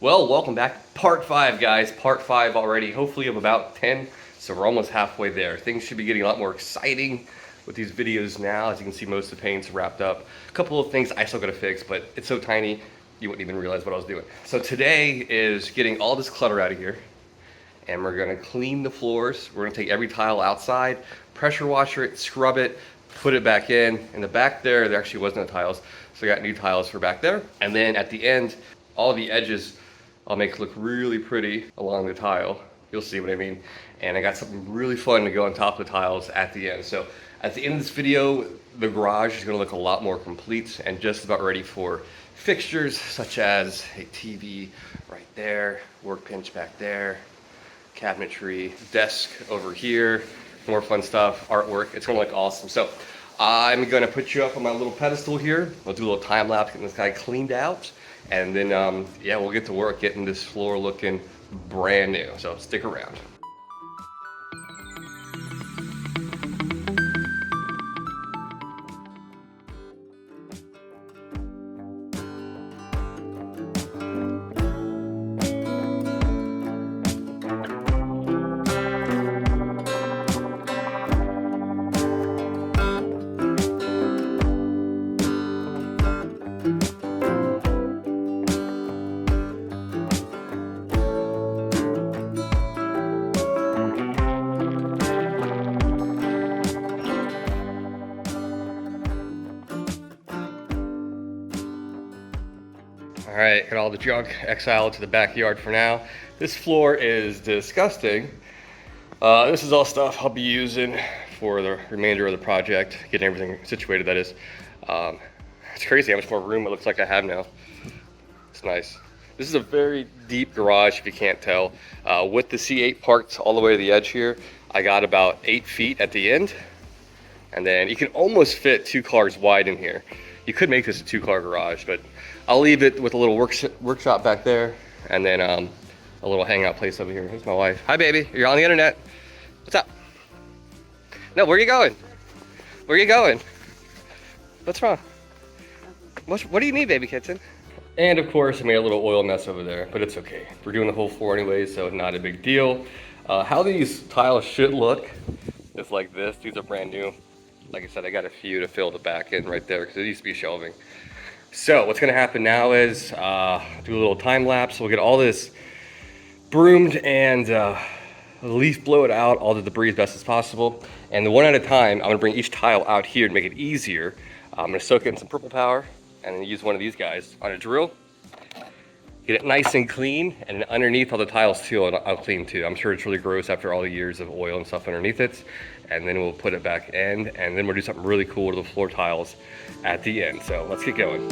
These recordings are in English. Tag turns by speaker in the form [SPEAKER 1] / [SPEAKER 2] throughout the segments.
[SPEAKER 1] Well, welcome back. Part 5, guys. Part 5 already, hopefully of about 10. So we're almost halfway there. Things should be getting a lot more exciting with these videos now. As you can see, most of the paint's wrapped up. A couple of things I still gotta fix, but it's so tiny, you wouldn't even realize what I was doing. So today is getting all this clutter out of here. And we're gonna clean the floors. We're gonna take every tile outside, pressure washer it, scrub it, put it back in. In the back there actually was no tiles. So I got new tiles for back there. And then at the end, all the edges I'll make look really pretty along the tile. You'll see what I mean. And I got something really fun to go on top of the tiles at the end. So at the end of this video, the garage is gonna look a lot more complete and just about ready for fixtures such as a TV right there, workbench back there, cabinetry, desk over here, more fun stuff, artwork. It's gonna look awesome. So I'm gonna put you up on my little pedestal here. We'll do a little time lapse getting this guy cleaned out. And then, yeah, we'll get to work getting this floor looking brand new. So stick around. All right, got all the junk exiled to the backyard for now. This floor is disgusting. This is all stuff I'll be using for the remainder of the project, getting everything situated, that is. It's crazy how much more room it looks like I have now. It's nice. This is a very deep garage, if you can't tell. With the C8 parked all the way to the edge here, I got about 8 feet at the end. And then you can almost fit 2 cars wide in here. You could make this a 2-car garage, but I'll leave it with a little workshop back there, and then a little hangout place over here. Here's my wife. Hi, baby. You're on the internet. What's up? No, where are you going? Where are you going? What's wrong? What do you need, baby kitten? And of course, I made a little oil mess over there, but it's okay. We're doing the whole floor anyway, so not a big deal. How these tiles should look is like this. These are brand new. Like I said, I got a few to fill the back end right there because it used to be shelving. So what's gonna happen now is do a little time lapse. We'll get all this broomed and at least blow it out, all the debris as best as possible. And then one at a time, I'm gonna bring each tile out here to make it easier. I'm gonna soak it in some purple power and then use one of these guys on a drill. Get it nice and clean, and then underneath all the tiles too, I'll clean too. I'm sure it's really gross after all the years of oil and stuff underneath it. And then we'll put it back in, and then we'll do something really cool to the floor tiles at the end. So let's get going.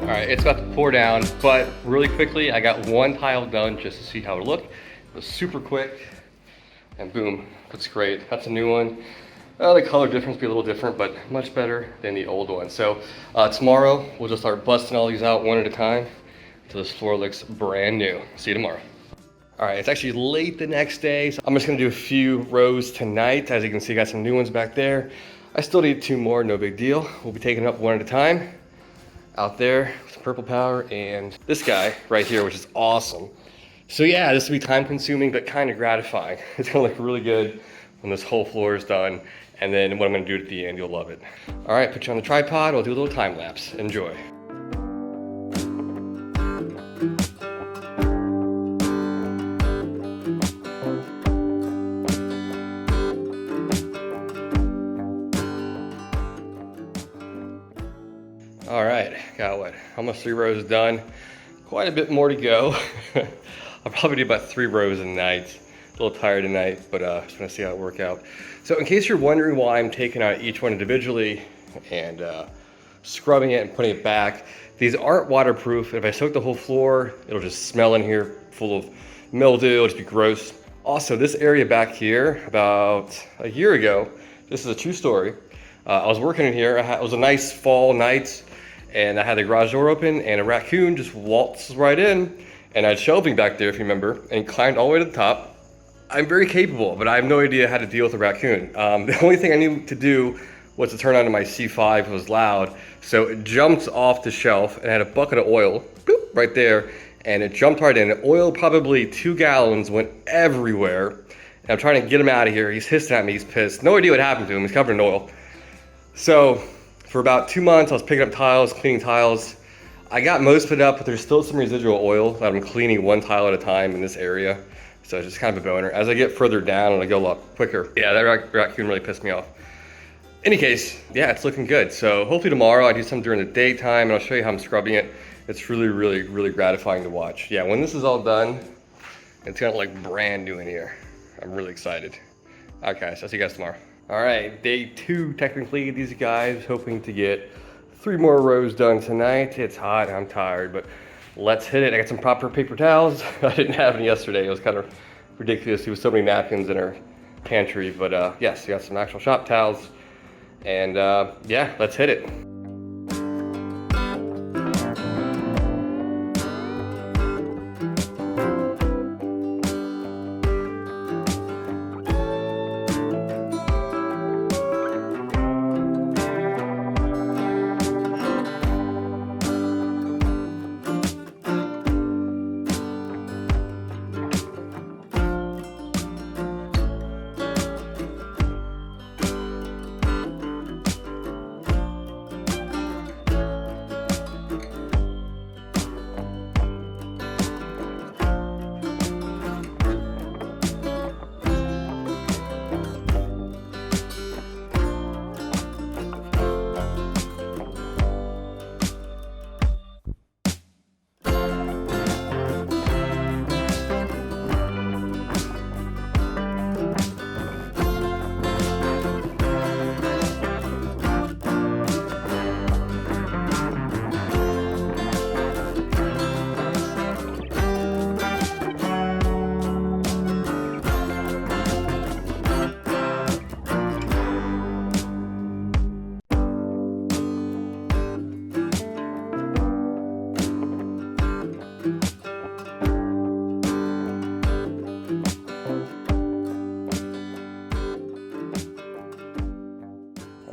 [SPEAKER 1] All right, it's about to pour down, but really quickly, I got one tile done just to see how it looked. It was super quick, and boom, looks great. That's a new one. The color difference be a little different, but much better than the old one. So tomorrow, we'll just start busting all these out one at a time until this floor looks brand new. See you tomorrow. All right, it's actually late the next day, so I'm just gonna do a few rows tonight. As you can see, I got some new ones back there. I still need 2 more, no big deal. We'll be taking it up one at a time. Out there with purple power and this guy right here, which is awesome. So yeah, this will be time consuming, but kind of gratifying. It's gonna look really good when this whole floor is done. And then what I'm gonna do at the end, you'll love it. All right, put you on the tripod, we'll do a little time lapse. Enjoy. All right, got what, almost 3 rows done. Quite a bit more to go. I'll probably do about 3 rows a night. A little tired tonight, but just gonna see how it works out. So in case you're wondering why I'm taking out each one individually and scrubbing it and putting it back, these aren't waterproof. If I soak the whole floor, it'll just smell in here full of mildew, it'll just be gross. Also, this area back here, about a year ago, this is a true story. I was working in here, it was a nice fall night, and I had the garage door open, and a raccoon just waltzed right in, and I had shelving back there, if you remember, and he climbed all the way to the top. I'm very capable, but I have no idea how to deal with a raccoon. The only thing I knew to do was to turn on my C5, it was loud, so it jumped off the shelf and had a bucket of oil, boop, right there, and it jumped right in. The oil, probably 2 gallons, went everywhere. And I'm trying to get him out of here. He's hissing at me, he's pissed. No idea what happened to him, he's covered in oil. So, for about 2 months, I was picking up tiles, cleaning tiles. I got most of it up, but there's still some residual oil that I'm cleaning one tile at a time in this area. So it's just kind of a boner. As I get further down, it'll go a lot quicker. Yeah, that raccoon really pissed me off. Any case, yeah, it's looking good. So hopefully tomorrow I do some during the daytime, and I'll show you how I'm scrubbing it. It's really, really, really gratifying to watch. Yeah, when this is all done, it's gonna look like brand new in here. I'm really excited. All right, guys, I'll see you guys tomorrow. All right, day 2, technically, these guys hoping to get 3 more rows done tonight. It's hot, I'm tired, but let's hit it. I got some proper paper towels. I didn't have any yesterday. It was kind of ridiculous. There was so many napkins in our pantry, but yes, we got some actual shop towels. And yeah, let's hit it.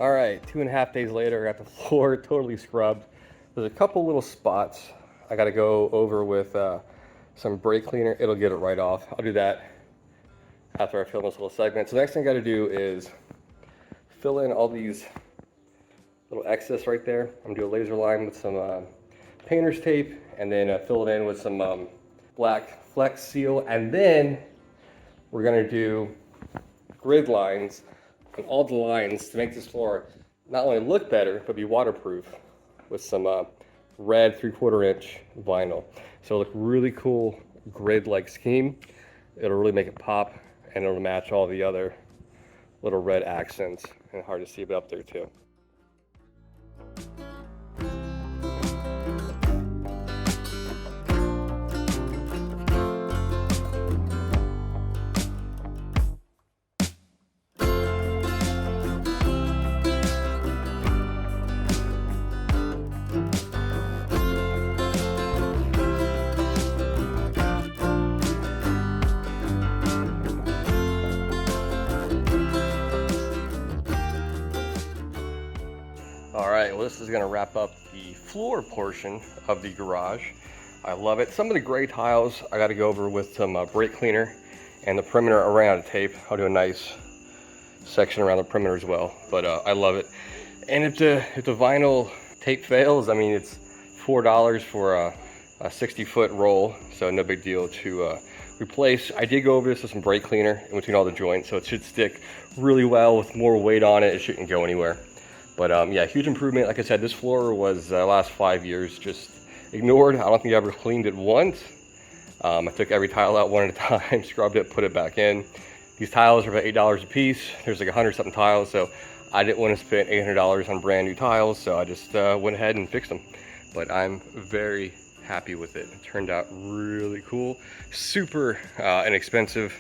[SPEAKER 1] All right, 2.5 days later, I got the floor totally scrubbed. There's a couple little spots I gotta go over with some brake cleaner. It'll get it right off. I'll do that after I film this little segment. So the next thing I gotta do is fill in all these little excess right there. I'm gonna do a laser line with some painter's tape, and then fill it in with some black Flex Seal, and then we're gonna do grid lines on all the lines to make this floor not only look better, but be waterproof with some red 3/4 inch vinyl. So it'll look really cool, grid-like scheme. It'll really make it pop, and it'll match all the other little red accents, and hard to see but up there too. All right, well, this is gonna wrap up the floor portion of the garage. I love it. Some of the gray tiles I gotta go over with some brake cleaner, and the perimeter around the tape. I'll do a nice section around the perimeter as well, but I love it. And if the vinyl tape fails, I mean, it's $4 for a 60-foot roll, so no big deal to replace. I did go over this with some brake cleaner in between all the joints, so it should stick really well with more weight on it. It shouldn't go anywhere. But yeah, huge improvement. Like I said, this floor was last 5 years just ignored. I don't think I ever cleaned it once. I took every tile out one at a time, scrubbed it, put it back in. These tiles are about $8 a piece. There's like 100 something tiles, so I didn't want to spend $800 on brand new tiles, so I just went ahead and fixed them. But I'm very happy with it. It turned out really cool, super inexpensive,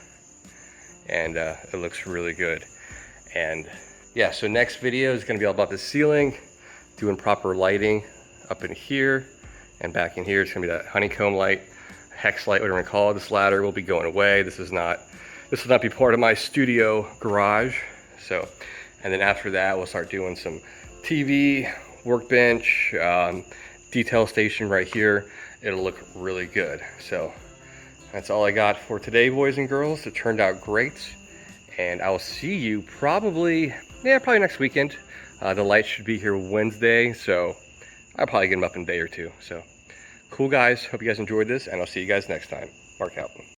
[SPEAKER 1] and it looks really good. And yeah, so next video is gonna be all about the ceiling, doing proper lighting up in here and back in here. It's gonna be that honeycomb light, hex light, whatever you wanna call it. This ladder will be going away. This will not be part of my studio garage. So, and then after that, we'll start doing some TV, workbench, detail station right here. It'll look really good. So that's all I got for today, boys and girls. It turned out great. And I will see you probably next weekend. The lights should be here Wednesday, so I'll probably get them up in a day or two. So cool, guys. Hope you guys enjoyed this, and I'll see you guys next time. Mark out.